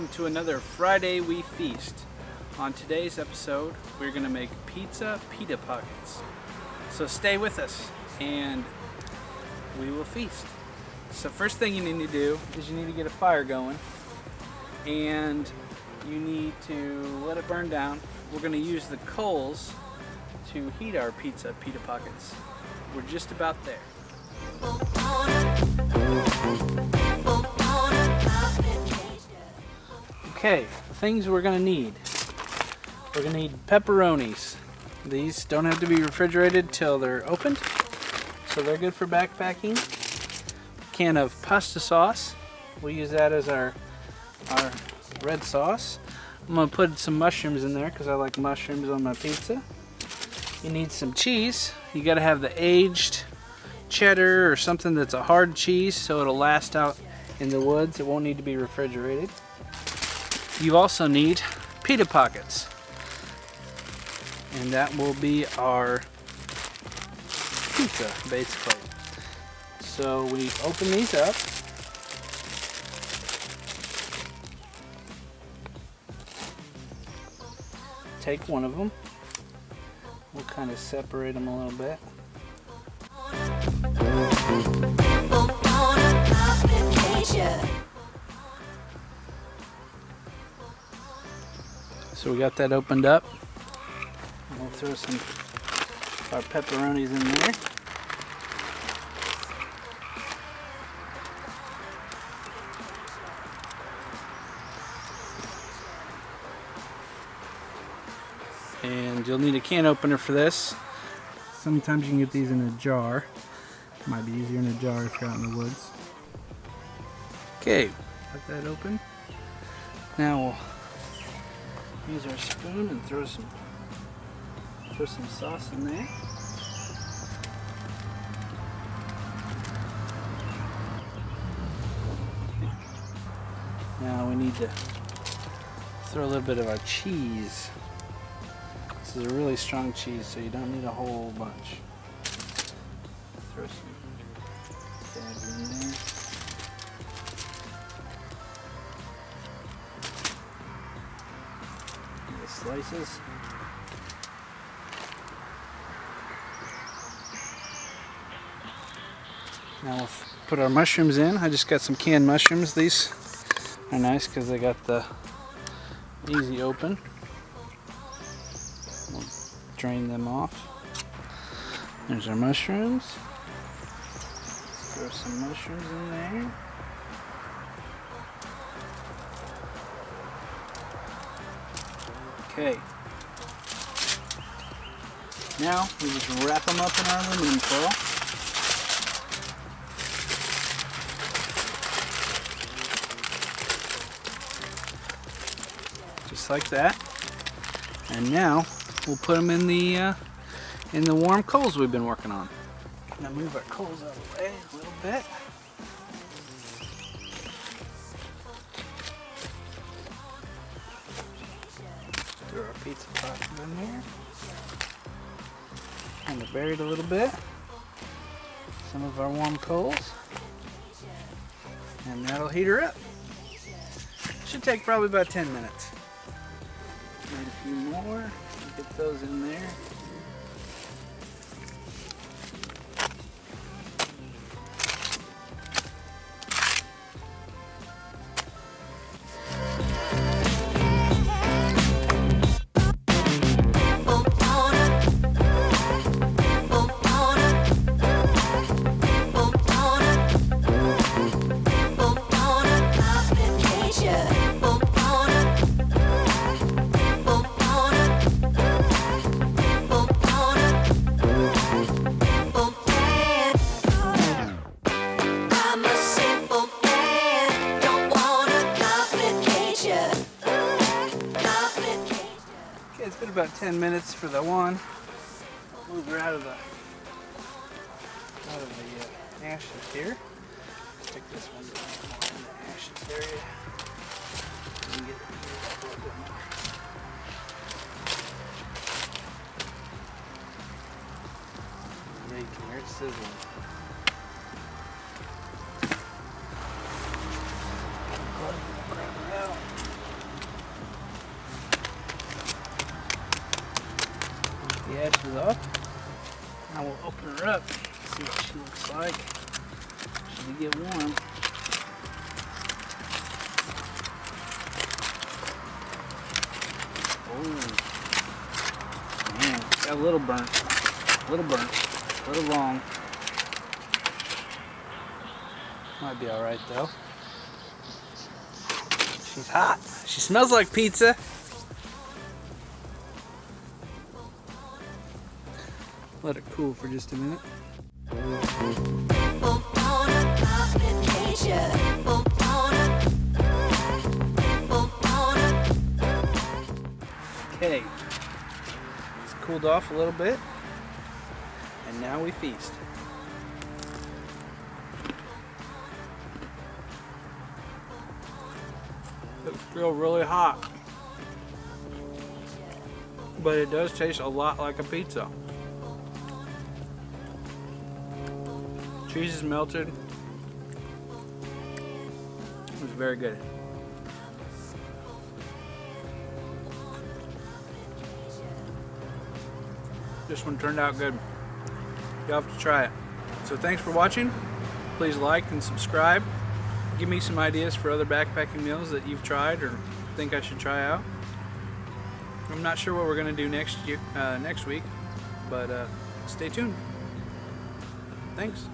welcome to another Friday We Feast. On today's episode, we're going to make Pizza Pita pockets. So stay with us and we will feast. So first thing you need to do is you need to get a fire going and you need to let it burn down. We're going to use the coals to heat our Pizza Pita pockets. We're just about there. Okay, the things we're going to need. We're going to need pepperonis. These don't have to be refrigerated till they're opened, so they're good for backpacking. A can of pasta sauce. We'll use that as our red sauce. I'm going to put some mushrooms in there because I like mushrooms on my pizza. You need some cheese. You got to have the aged cheddar or something that's a hard cheese so it'll last out in the woods. It won't need to be refrigerated. You also need pita pockets, and that will be our pizza basically. So we open these up. Take one of them. We'll kind of separate them a little bit. So we got that opened up. We'll throw some of our pepperonis in there. And you'll need a can opener for this. Sometimes you can get these in a jar. Might be easier in a jar if you're out in the woods. Okay, got that open. Now we'll use our spoon and throw some sauce in there. Now we need to throw a little bit of our cheese. This is a really strong cheese, so you don't need a whole bunch. Throw some dabs in there. The slices. Now we'll put our mushrooms in. I just got some canned mushrooms. These are nice because they got the easy open. We'll drain them off. There's our mushrooms. Throw some mushrooms in there. Okay. Now we just wrap them up in our aluminum foil. Just like that. And now we'll put them in the warm coals we've been working on. Now move our coals out of the way a little bit. Throw our pizza pots in there. Kind of buried a little bit. Some of our warm coals. And that'll heat her up. Should take probably about 10 minutes. Need a few more. Get those in there. It's been about 10 minutes for the one. Move her out of the ashes here. Stick this one down in the ashes area. And get it up a little bit more. Raking her, sizzling. Grab her out. the edges off. Now we'll open her up, see what she looks like. Should we get warm? Oh, man, got a little burnt, a little long. Might be all right though. She's hot. She smells like pizza. Let it cool for just a minute. Okay, it's cooled off a little bit, and now we feast. It's still really hot, but it does taste a lot like a pizza. Cheese is melted. It was very good. This one turned out good. You'll have to try it. So thanks for watching. Please like and subscribe. Give me some ideas for other backpacking meals that you've tried or think I should try out. I'm not sure what we're going to do next week, but stay tuned. Thanks.